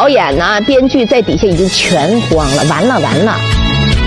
导演呢、编剧在底下已经全慌了，完了。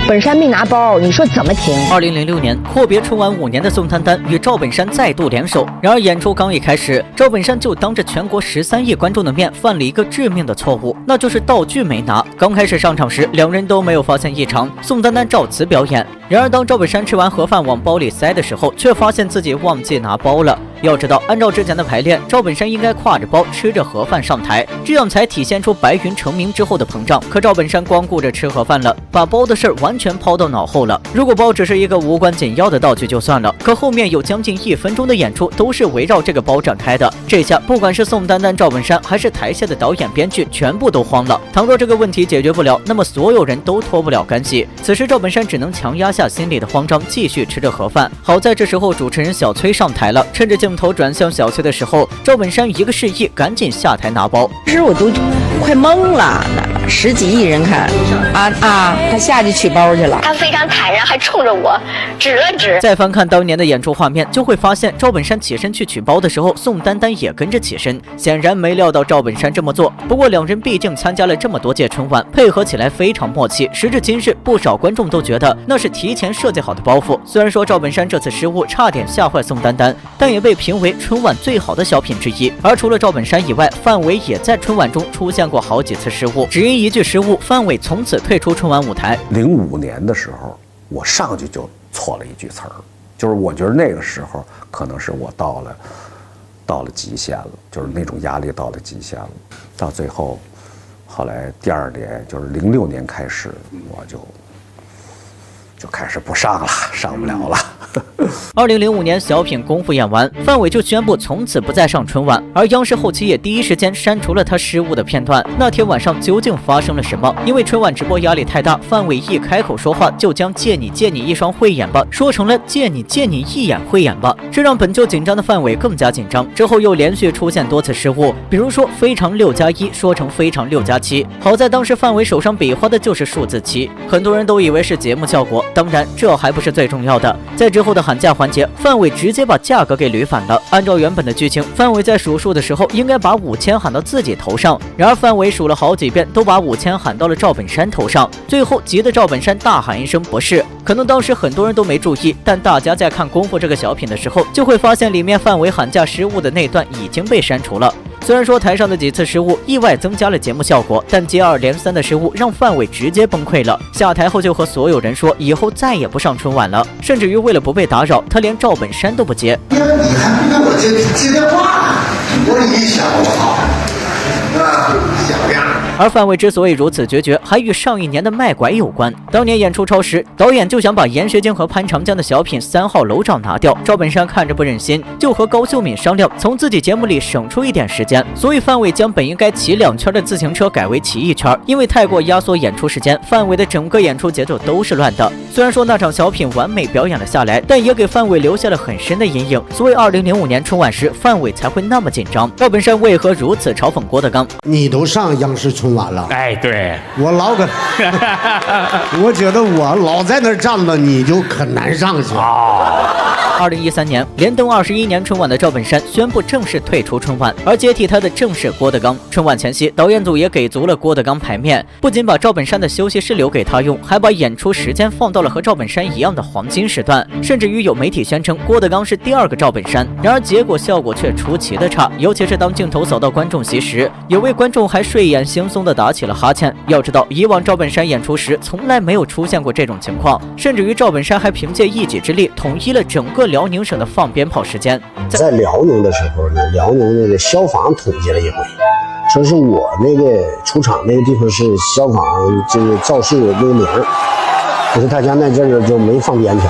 本山没拿包，你说怎么停？2006年，阔别春晚5年的宋丹丹与赵本山再度联手。然而演出刚一开始，赵本山就当着全国13亿观众的面犯了一个致命的错误，那就是道具没拿。刚开始上场时，两人都没有发现异常，宋丹丹照此表演。然而当赵本山吃完盒饭往包里塞的时候，却发现自己忘记拿包了。要知道，按照之前的排练，赵本山应该挎着包吃着盒饭上台，这样才体现出白云成名之后的膨胀。可赵本山光顾着吃盒饭了，把包的事儿完全抛到脑后了。如果包只是一个无关紧要的道具就算了，可后面有将近1分钟的演出都是围绕这个包展开的。这下不管是宋丹丹、赵本山，还是台下的导演、编剧，全部都慌了。倘若这个问题解决不了，那么所有人都脱不了干系。此时赵本山只能强压下心里的慌张，继续吃着盒饭。好在这时候主持人小崔上台了，趁着镜头转向小崔的时候，赵本山一个示意，赶紧下台拿包。其实我都快懵了，10几亿人看他下去取包去了，他非常坦然，还冲着我指了指。再翻看当年的演出画面，就会发现赵本山起身去取包的时候，宋丹丹也跟着起身，显然没料到赵本山这么做。不过两人毕竟参加了这么多届春晚，配合起来非常默契。时至今日，不少观众都觉得那是提前设计好的包袱。虽然说赵本山这次失误差点吓坏宋丹丹，但也被评为春晚最好的小品之一。而除了赵本山以外，范伟也在春晚中出现过好几次失误，只因一句失误，范伟从此退出春晚舞台。05年的时候，我上去就错了一句词儿，就是我觉得那个时候可能是我到了极限了，就是那种压力到了极限了。到最后，后来第2年就是06年开始，我就开始不上了，上不了了。2005年小品功夫演完，范伟就宣布从此不再上春晚，而央视后期也第一时间删除了他失误的片段。那天晚上究竟发生了什么？因为春晚直播压力太大，范伟一开口说话就将借你一双慧眼吧说成了借你一眼慧眼吧，这让本就紧张的范伟更加紧张。之后又连续出现多次失误，比如说非常6+1说成非常6+7，好在当时范伟手上比划的就是数字7，很多人都以为是节目效果。当然这还不是最重要的，在之后的喊价环节，范伟直接把价格给捋反了。按照原本的剧情，范伟在数数的时候应该把5000喊到自己头上，然而范伟数了好几遍都把5000喊到了赵本山头上，最后急得赵本山大喊一声不是。可能当时很多人都没注意，但大家在看功夫这个小品的时候，就会发现里面范伟喊价失误的那段已经被删除了。虽然说台上的几次失误意外增加了节目效果，但接二连三的失误让范伟直接崩溃了。下台后就和所有人说以后再也不上春晚了，甚至于为了不被打扰，他连赵本山都不接。你还不给我接电话？我说你小子小样。而范伟之所以如此决绝，还与上一年的卖拐有关。当年演出超时，导演就想把严学晶和潘长江的小品3号楼长拿掉，赵本山看着不忍心，就和高秀敏商量从自己节目里省出一点时间，所以范伟将本应该骑2圈的自行车改为骑1圈。因为太过压缩演出时间，范伟的整个演出节奏都是乱的。虽然说那场小品完美表演了下来，但也给范伟留下了很深的阴影。所以2005年春晚时，范伟才会那么紧张。赵本山为何如此嘲讽郭德纲？你都上央视春晚了，哎，对，我老搁，我觉得我老在那儿站了，你就可难上去2013年，连登21年春晚的赵本山宣布正式退出春晚，而接替他的正是郭德纲。春晚前夕，导演组也给足了郭德纲排面，不仅把赵本山的休息室留给他用，还把演出时间放到了和赵本山一样的黄金时段，甚至于有媒体宣称郭德纲是第2个赵本山。然而结果效果却出奇的差，尤其是当镜头扫到观众席时，有位观众还睡眼惺忪地打起了哈欠。要知道，以往赵本山演出时从来没有出现过这种情况，甚至于赵本山还凭借一己之力统一了整个辽宁省的放鞭炮时间。在辽宁的时候呢，辽宁那个消防统计了一回，说是我那个出场那个地方是消防这个肇事那个名，可是大家那阵儿就没放鞭炮。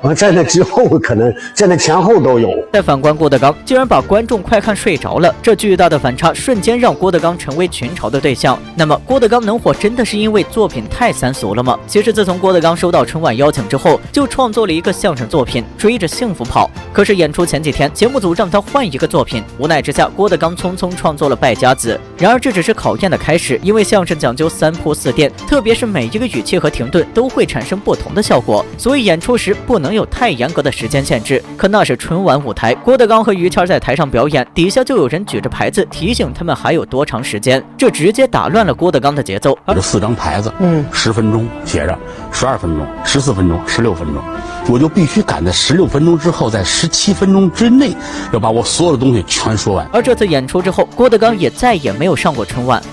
完在那之后，可能在那前后都有。再反观郭德纲，竟然把观众快看睡着了，这巨大的反差瞬间让郭德纲成为群嘲的对象。那么郭德纲能火真的是因为作品太三俗了吗？其实自从郭德纲收到春晚邀请之后，就创作了一个相声作品《追着幸福跑》。可是演出前几天，节目组让他换一个作品，无奈之下，郭德纲匆匆创作了《败家子》。然而这只是考验的开始，因为相声讲究3铺4垫，特别是每一个语气和停顿都会产生不同的效果，所以演出时不能能有太严格的时间限制。可那是春晚舞台，郭德纲和于谦在台上表演，底下就有人举着牌子提醒他们还有多长时间，这直接打乱了郭德纲的节奏。有4张牌子，10分钟写着，12分钟、14分钟、16分钟，我就必须赶在16分钟之后，在17分钟之内要把我所有的东西全说完。而这次演出之后，郭德纲也再也没有上过春晚。